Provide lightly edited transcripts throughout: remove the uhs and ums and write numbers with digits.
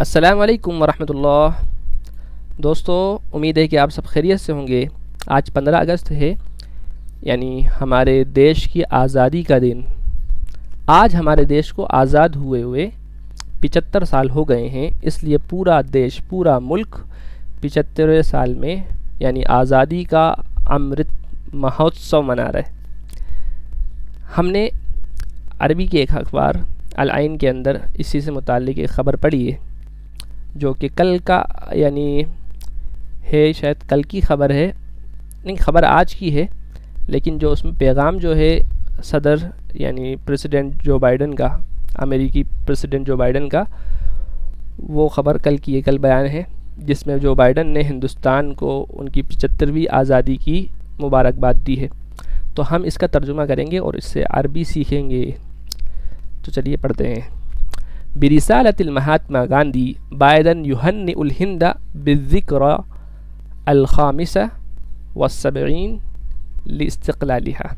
السلام علیکم ورحمۃ اللہ۔ دوستو، امید ہے کہ آپ سب خیریت سے ہوں گے۔ آج 15 اگست ہے، یعنی ہمارے دیش کی آزادی کا دن۔ آج ہمارے دیش کو آزاد ہوئے 75 سال ہو گئے ہیں، اس لیے پورا دیش، پورا ملک 75ویں سال میں یعنی آزادی کا امرت مہوتسو منا رہا ہے۔ ہم نے عربی کے ایک اخبار العین کے اندر اسی سے متعلق ایک خبر پڑھی ہے، جو کہ کل کا یعنی ہے، شاید کل کی خبر ہے، نہیں خبر آج کی ہے، لیکن جو اس میں پیغام جو ہے صدر یعنی پریسیڈنٹ جو بائیڈن کا، امریکی پریسیڈنٹ جو بائیڈن کا، وہ خبر کل کی ہے، کل بیان ہے، جس میں جو بائیڈن نے ہندوستان کو ان کی 75ویں آزادی کی مبارکباد دی ہے۔ تو ہم اس کا ترجمہ کریں گے اور اس سے عربی سیکھیں گے۔ تو چلیے پڑھتے ہیں۔ برسالة المہاتما گاندھی بائیڈن یہنئ الہند بالذکرى الخامسة والسبعین لاستقلالها۔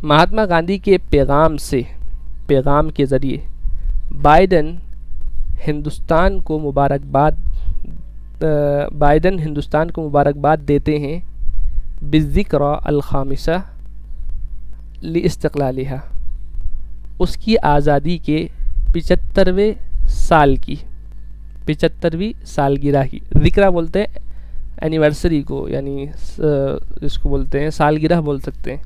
مہاتما گاندھی کے پیغام کے ذریعے بائیڈن ہندوستان کو مبارکباد دیتے ہیں بالذکرى الخامسة لاستقلالها، اس کی آزادی کے 75ویں سال کی 75ویں سالگرہ کی۔ ذکرہ بولتے ہیں اینیورسری کو، یعنی اس کو بولتے ہیں سالگرہ بول سکتے ہیں۔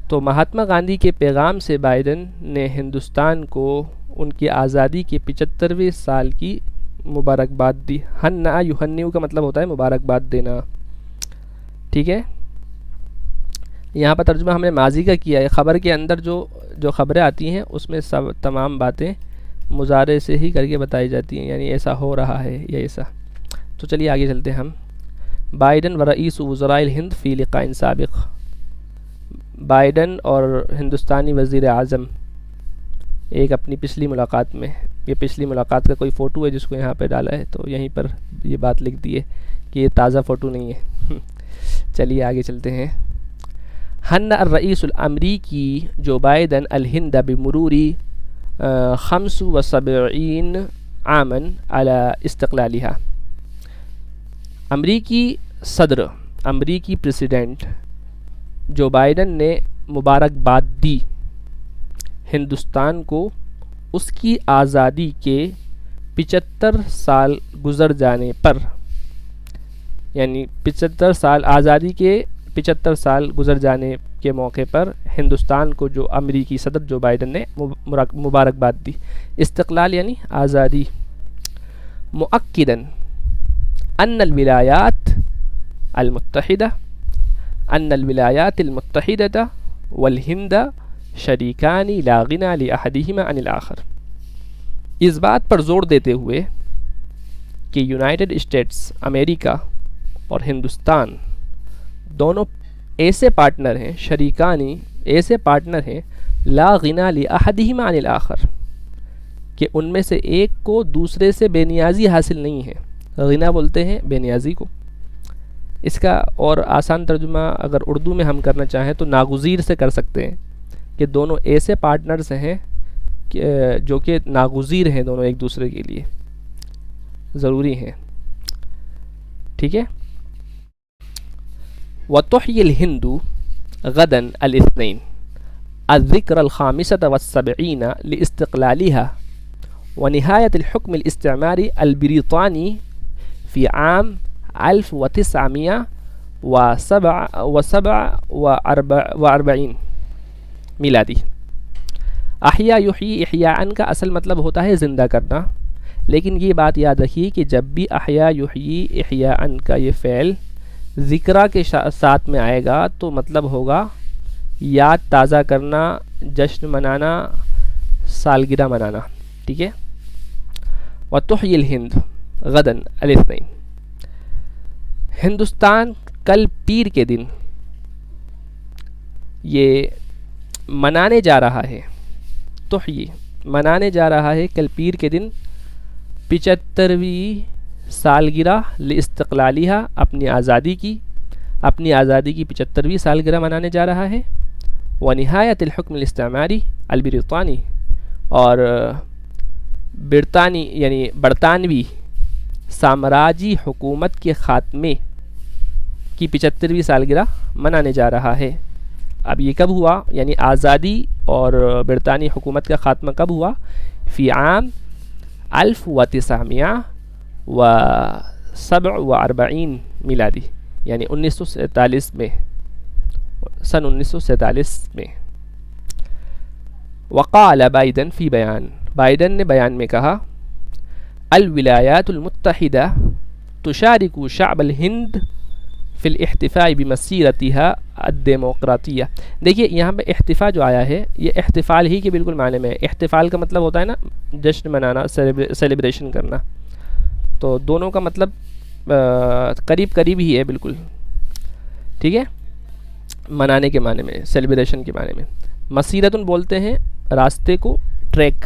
تو مہاتما گاندھی کے پیغام سے بائیڈن نے ہندوستان کو ان کی آزادی کے 75ویں سال کی مبارکباد دی۔ ہنّا یہنّیو کا مطلب ہوتا ہے مبارکباد دینا، ٹھیک ہے۔ یہاں پر ترجمہ ہم نے ماضی کا کیا ہے۔ خبر کے اندر جو خبریں آتی ہیں اس میں سب تمام باتیں مضارع سے ہی کر کے بتائی جاتی ہیں، یعنی ایسا ہو رہا ہے یا ایسا۔ تو چلیے آگے چلتے ہیں ہم۔ بائیڈن و رئیس وزراء الہند فی لقاء سابق۔ بائیڈن اور ہندوستانی وزیر اعظم ایک اپنی پچھلی ملاقات میں، یہ پچھلی ملاقات کا کوئی فوٹو ہے جس کو یہاں پہ ڈالا ہے، تو یہیں پر یہ بات لکھ دی ہے کہ یہ تازہ فوٹو نہیں ہے۔ چلیے آگے چلتے ہیں۔ ہن الرئیس الامریکی جو بائیڈن الہند بمرور 75 عاما على استقلالها۔ امریکی صدر، امریکی پریسیڈنٹ جو بائیڈن نے مبارکباد دی ہندوستان کو اس کی آزادی کے 75 سال گزر جانے پر، یعنی 75 سال آزادی کے 75 سال گزر جانے کے موقع پر ہندوستان کو جو امریکی صدر جو بائیڈن نے مبارکباد دی۔ استقلال یعنی آزادی۔ مؤکداً ان الولایات المتحدہ والہند شریکان لا غنى لأحدہما عن الآخر۔ اس بات پر زور دیتے ہوئے کہ یونائٹڈ اسٹیٹس امریکہ اور ہندوستان دونوں ایسے پارٹنر ہیں، شریکانی ایسے پارٹنر ہیں، لا غنى لأحدہما عن الآخر، کہ ان میں سے ایک کو دوسرے سے بے نیازی حاصل نہیں ہے۔ غنیٰ بولتے ہیں بے نیازی کو۔ اس کا اور آسان ترجمہ اگر اردو میں ہم کرنا چاہیں تو ناگزیر سے کر سکتے ہیں کہ دونوں ایسے پارٹنرز ہیں جو کہ ناگزیر ہیں، دونوں ایک دوسرے کے لیے ضروری ہیں، ٹھیک ہے۔ وتحيي الهند غدا الاثنين الذكرى 75 لاستقلالها ونهاية الحكم الاستعماري البريطاني في عام 1947 میلادی۔ احیا یحیی احیاء کا اصل مطلب ہوتا ہے زندہ کرنا، لیکن یہ بات یاد رکھیے کہ جب بھی احیا یحیی احیاء کا یہ فعل ذکرہ کے ساتھ میں آئے گا تو مطلب ہوگا یاد تازہ کرنا، جشن منانا، سالگرہ منانا، ٹھیک ہے۔ وتحيي الهند غدا الاثنين، ہندوستان کل پیر کے دن یہ منانے جا رہا ہے، تحیی منانے جا رہا ہے کل پیر کے دن 75ویں سالگرہ لاستقلالیہ، اپنی آزادی کی 75ویں سالگرہ منانے جا رہا ہے۔ ونہایت الحکم الاستعماری البریطانی، اور برطانوی سامراجی حکومت کے خاتمے کی 75ویں سالگرہ منانے جا رہا ہے. اب یہ کب ہوا؟ یعنی آزادی اور برطانوی حکومت کا خاتمہ کب ہوا؟ فی عام 1947 میلادی، یعنی 1947 میں، سن 1947 میں. وقال بائیڈن فی بیان، بائیڈن نے بیان میں کہا الولایات المتحدہ تشارک شعب الہند فی الاحتفاء بمسیرتها الدیمقراطیہ. دیکھیے یہاں پہ احتفاء جو آیا ہے یہ احتفال ہی کے بالکل معنی میں ہے. احتفال کا مطلب ہوتا ہے نا جشن منانا، سیلیبریشن کرنا، تو دونوں کا مطلب قریب قریب ہی ہے بالکل. ٹھیک ہے، منانے کے معنی میں، سیلیبریشن کے معنی میں. مسیرتن بولتے ہیں راستے کو، ٹریک،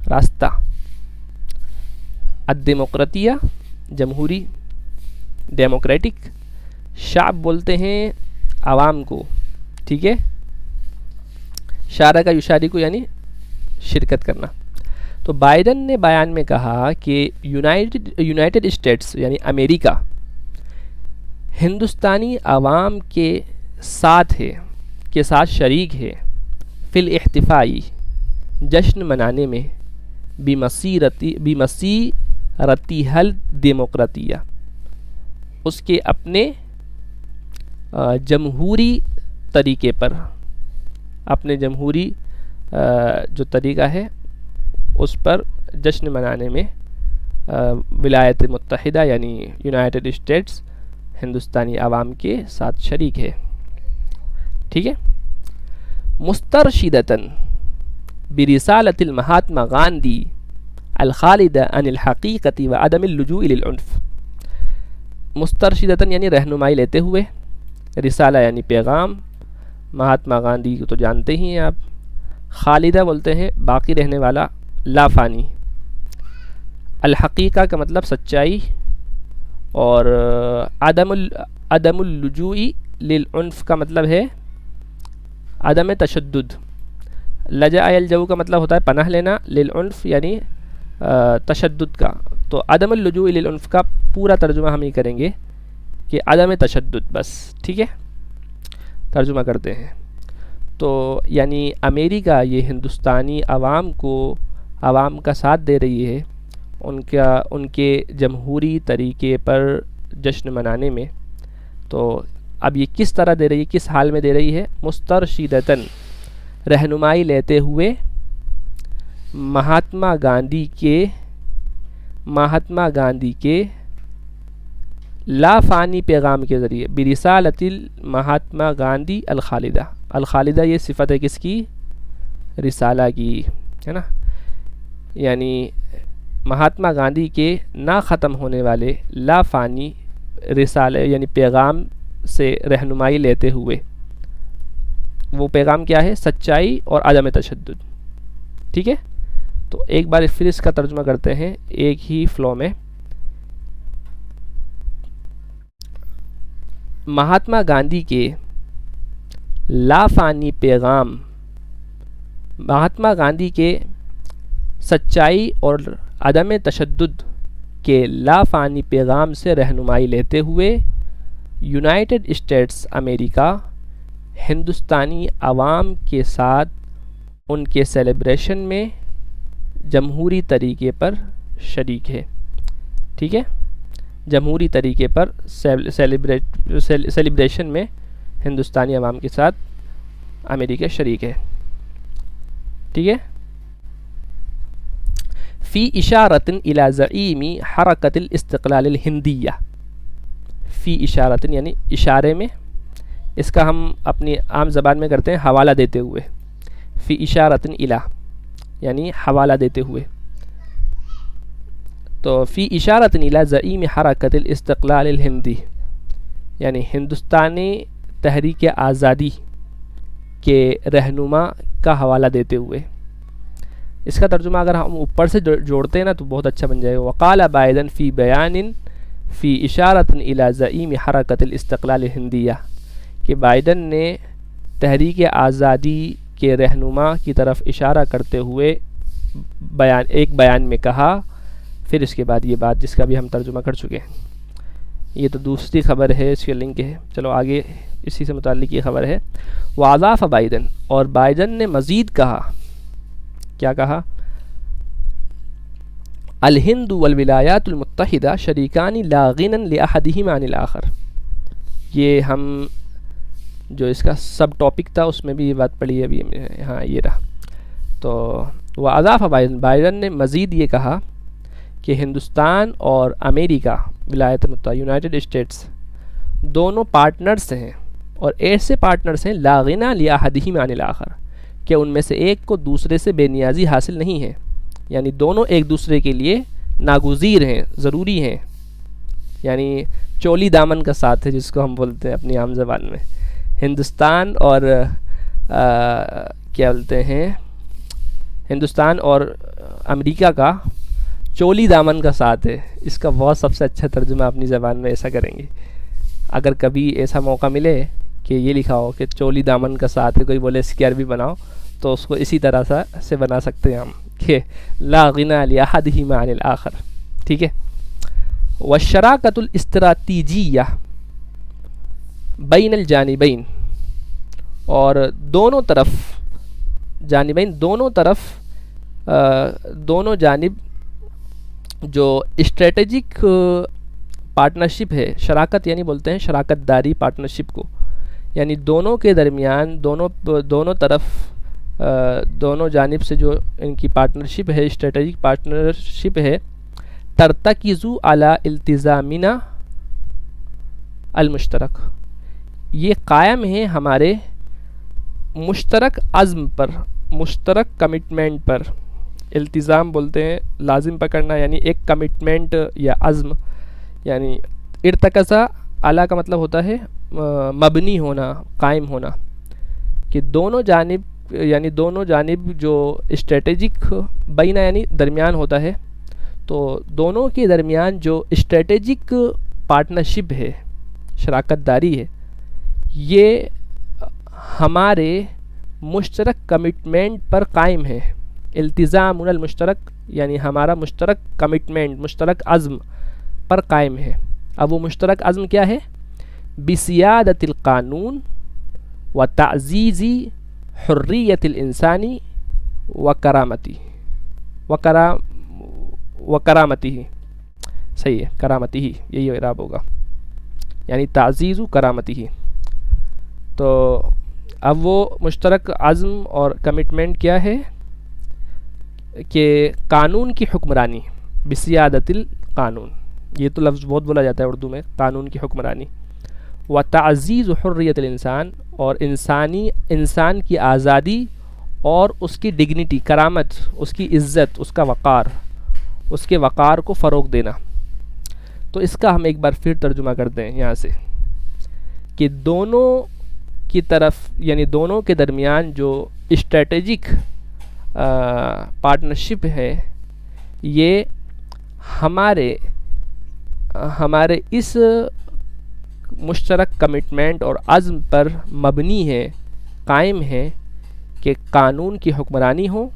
راستہ. الدیمقراطیہ جمہوری، ڈیموکریٹک. شعب بولتے ہیں عوام کو. ٹھیک ہے، شارکہ یشارکو یعنی شرکت کرنا. تو بائیڈن نے بیان میں کہا کہ یونائٹڈ اسٹیٹس یعنی امریکہ ہندوستانی عوام کے ساتھ ہے، کے ساتھ شریک ہے فی الاحتفائی جشن منانے میں بمسیرتہ الدیمقراطیہ، اس کے اپنے جمہوری طریقے پر، اپنے جمہوری جو طریقہ ہے اس پر جشن منانے میں ولایت متحدہ یعنی یونائٹڈ اسٹیٹس ہندوستانی عوام کے ساتھ شریک ہے. ٹھیک ہے. مسترشدتاً برسالة المہاتما غاندھی الخالدہ عن الحقیقت وعدم اللجوء للعنف. مسترشدتاً یعنی رہنمائی لیتے ہوئے، رسالہ یعنی پیغام، مہاتما گاندھی کو تو جانتے ہی ہیں آپ. خالدہ بولتے ہیں باقی رہنے والا، لا فانی. الحقیقہ کا مطلب سچائی، اور عدم اللجوء للعنف کا مطلب ہے عدم تشدد. لجأ یلجؤ کا مطلب ہوتا ہے پناہ لینا، للعنف یعنی تشدد کا. تو عدم اللجوء للعنف کا پورا ترجمہ ہم یہ کریں گے کہ عدم تشدد بس. ٹھیک ہے، ترجمہ کرتے ہیں. تو یعنی امریکہ یہ ہندوستانی عوام کا ساتھ دے رہی ہے ان کے جمہوری طریقے پر جشن منانے میں. تو اب یہ کس طرح دے رہی ہے، کس حال میں دے رہی ہے؟ مسترشدتاً رہنمائی لیتے ہوئے مہاتما گاندھی کے لا فانی پیغام کے ذریعے. برسالۃ مہاتما گاندھی الخالدہ. الخالدہ یہ صفت ہے کس کی؟ رسالہ کی، ہے نا. یعنی مہاتما گاندھی کے نہ ختم ہونے والے لا فانی رسالے یعنی پیغام سے رہنمائی لیتے ہوئے. وہ پیغام کیا ہے؟ سچائی اور عدم تشدد. ٹھیک ہے. تو ایک بار پھر اس کا ترجمہ کرتے ہیں ایک ہی فلو میں. مہاتما گاندھی کے لافانی پیغام، مہاتما گاندھی کے سچائی اور عدم تشدد کے لافانی پیغام سے رہنمائی لیتے ہوئے یونائٹڈ اسٹیٹس امریکہ ہندوستانی عوام کے ساتھ ان کے سیلیبریشن میں جمہوری طریقے پر شریک ہے. ٹھیک ہے، جمہوری طریقے پر سیلیبریشن میں ہندوستانی عوام کے ساتھ امریکہ شریک ہے. ٹھیک ہے. فی اشارۃ الی زعیم حرکۃ الاستقلال الہندیہ. فی اشارۃ یعنی اشارے میں، اس کا ہم اپنی عام زبان میں کرتے ہیں حوالہ دیتے ہوئے. فی اشارۃ الی یعنی حوالہ دیتے ہوئے. تو فی اشارۃ الی زعیم حرکۃ الاستقلال الہندی یعنی ہندوستانی تحریک آزادی کے رہنما کا حوالہ دیتے ہوئے. اس کا ترجمہ اگر ہم اوپر سے جوڑتے ہیں نا تو بہت اچھا بن جائے گا. وقال بائیڈن فی بیان فی اشارۃ الی زعیم حرکۃ الاستقلال الہندیہ، کہ بائیڈن نے تحریک آزادی کے رہنما کی طرف اشارہ کرتے ہوئے بیان میں کہا. پھر اس کے بعد یہ بات جس کا بھی ہم ترجمہ کر چکے ہیں. یہ تو دوسری خبر ہے, اس کے لنک ہے. چلو آگے اسی سے متعلق یہ خبر ہے. وَأَضَافَ بائیڈن, اور بائیڈن نے مزید کہا. کیا کہا؟ الہند والولایات المتحدہ شریکان لا غنى لأحدہما عن الآخر. یہ ہم جو اس کا سب ٹاپک تھا اس میں بھی یہ بات پڑھی ہے ابھی. ہاں یہ رہا. تو وَأَضَافَ بائیڈن نے مزید یہ کہا کہ ہندوستان اور امریکہ ولایات متحدہ یونائٹڈ اسٹیٹس دونوں پارٹنرز ہیں, اور ایسے پارٹنرز ہیں لا غنى لأحدہما عن الآخر, کہ ان میں سے ایک کو دوسرے سے بے نیازی حاصل نہیں ہے. یعنی دونوں ایک دوسرے کے لیے ناگزیر ہیں, ضروری ہیں. یعنی چولی دامن کا ساتھ ہے جس کو ہم بولتے ہیں اپنی عام زبان میں. ہندوستان اور کیا بولتے ہیں, ہندوستان اور امریکہ کا چولی دامن کا ساتھ ہے. اس کا بہت سب سے اچھا ترجمہ اپنی زبان میں ایسا کریں گے. اگر کبھی ایسا موقع ملے کہ یہ لکھا ہو کہ چولی دامن کا ساتھ ہے, کوئی بولے اس کی عربی بناؤ, تو اس کو اسی طرح سے بنا سکتے ہیں ہم کہ لا غنى لأحدہما عن الآخر. ٹھیک ہے. والشراکۃ الاستراتیجیہ بین الجانبین, اور دونوں طرف جانبین دونوں جانب جو اسٹریٹجک پارٹنرشپ ہے. شراکت یعنی بولتے ہیں شراکت داری پارٹنرشپ کو, یعنی دونوں کے درمیان دونوں طرف دونوں جانب سے جو ان کی پارٹنرشپ ہے, اسٹریٹجک پارٹنرشپ ہے, ترتکز علی التزامنا المشترک, یہ قائم ہے ہمارے مشترک عزم پر, مشترک کمٹمنٹ پر. التزام بولتے ہیں لازم پکڑنا, یعنی ایک کمٹمنٹ یا عزم. یعنی ارتکزہ اعلیٰ کا مطلب ہوتا ہے مبنی ہونا, قائم ہونا, کہ دونوں جانب جو اسٹریٹجک بینہ یعنی درمیان ہوتا ہے, تو دونوں کے درمیان جو اسٹریٹجک پارٹنرشپ ہے, شراکت داری ہے, یہ ہمارے مشترک کمٹمنٹ پر قائم ہے. التزام المشترک یعنی ہمارا مشترک کمٹمنٹ, مشترک عزم پر قائم ہے. اب وہ مشترک عزم کیا ہے؟ بسیادت القانون و تعزیز حریت الانسانی و کرامتی صحیح ہے, کرامتی ہی یہی اعراب ہوگا, یعنی تعزیز و کرامتی ہی. تو اب وہ مشترک عزم اور کمٹمنٹ کیا ہے کہ قانون کی حکمرانی, بسیادت القانون, یہ تو لفظ بہت بولا جاتا ہے اردو میں, قانون کی حکمرانی. و تعزیز حریت الانسان, اور انسان کی آزادی اور اس کی ڈگنیٹی, کرامت, اس کی عزت, اس کا وقار, اس کے وقار کو فروغ دینا. تو اس کا ہم ایک بار پھر ترجمہ کرتے ہیں یہاں سے کہ دونوں کی طرف یعنی دونوں کے درمیان جو اسٹریٹجک پارٹنرشپ ہے, یہ ہمارے اس مشترک کمٹمنٹ اور عزم پر مبنی ہے, قائم ہے کہ قانون کی حکمرانی ہو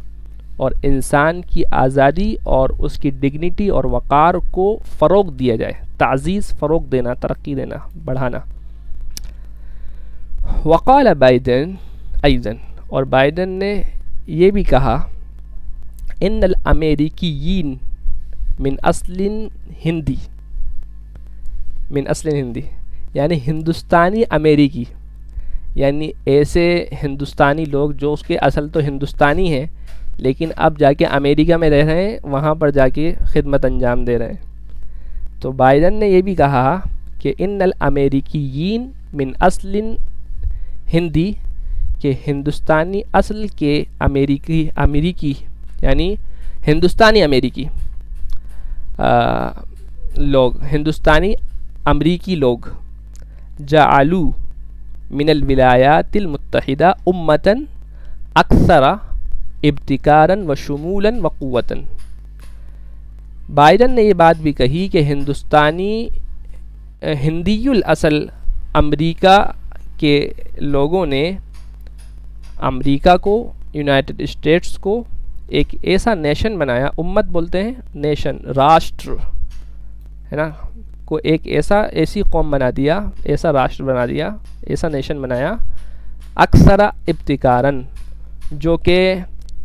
اور انسان کی آزادی اور اس کی ڈگنیٹی اور وقار کو فروغ دیا جائے. تعزیز, فروغ دینا, ترقی دینا, بڑھانا. وقال بائیڈن ایضاً, اور بائیڈن نے یہ بھی کہا, ان الامریکیین من اصل ہندی, یعنی ہندوستانی امریکی, یعنی ایسے ہندوستانی لوگ جو اس کے اصل تو ہندوستانی ہیں لیکن اب جا کے امریکہ میں رہ رہے ہیں, وہاں پر جا کے خدمت انجام دے رہے ہیں. تو بائیڈن نے یہ بھی کہا کہ ان الامریکیین من اصل ہندی, کہ ہندوستانی اصل کے امریکی یعنی ہندوستانی امریکی لوگ, ہندوستانی امریکی لوگ, جعلو من الولایات المتحدہ امتاً اکثر ابتکاراً و شمولاً و قوتاً. بائیڈن نے یہ بات بھی کہی کہ ہندی الاصل امریکہ کے لوگوں نے امریکہ کو, یونائٹڈ اسٹیٹس کو ایک ایسا نیشن بنایا، امت بولتے ہیں نیشن، راشٹر ہے نا، کو ایسی قوم بنا دیا، ایسا راشٹر بنا دیا، ایسا نیشن بنایا، اکثر ابتکارن، جو کہ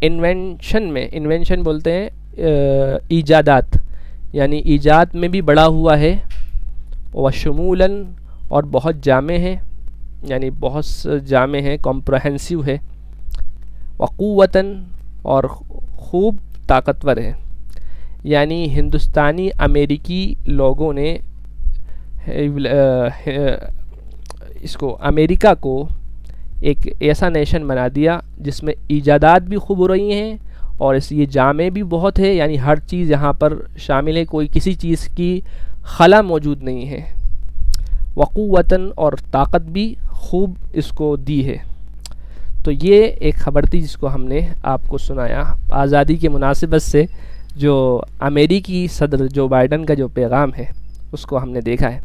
انوینشن بولتے ہیں ایجادات، یعنی ایجاد میں بھی بڑا ہوا ہے، و شمولاً، اور بہت جامع ہے، یعنی بہت جامع ہے، کمپریہنسو ہے، وقوتاً، اور خوب طاقتور ہے. یعنی ہندوستانی امریکی لوگوں نے اس کو امریکہ کو ایک ایسا نیشن بنا دیا جس میں ایجادات بھی خوب ہو رہی ہیں اور یہ جامع بھی بہت ہے، یعنی ہر چیز یہاں پر شامل ہے، کوئی کسی چیز کی خلا موجود نہیں ہے. وقوتاً، اور طاقت بھی خوب اس کو دی ہے. تو یہ ایک خبر تھی جس کو ہم نے آپ کو سنایا آزادی کے مناسبت سے، جو امریکی صدر جو بائیڈن کا جو پیغام ہے اس کو ہم نے دیکھا ہے.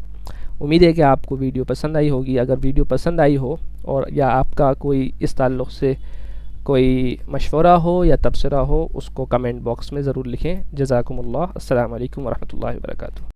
امید ہے کہ آپ کو ویڈیو پسند آئی ہوگی. اگر ویڈیو پسند آئی ہو اور یا آپ کا کوئی اس تعلق سے کوئی مشورہ ہو یا تبصرہ ہو، اس کو کمنٹ باکس میں ضرور لکھیں. جزاکم اللہ. السلام علیکم ورحمۃ اللہ وبرکاتہ.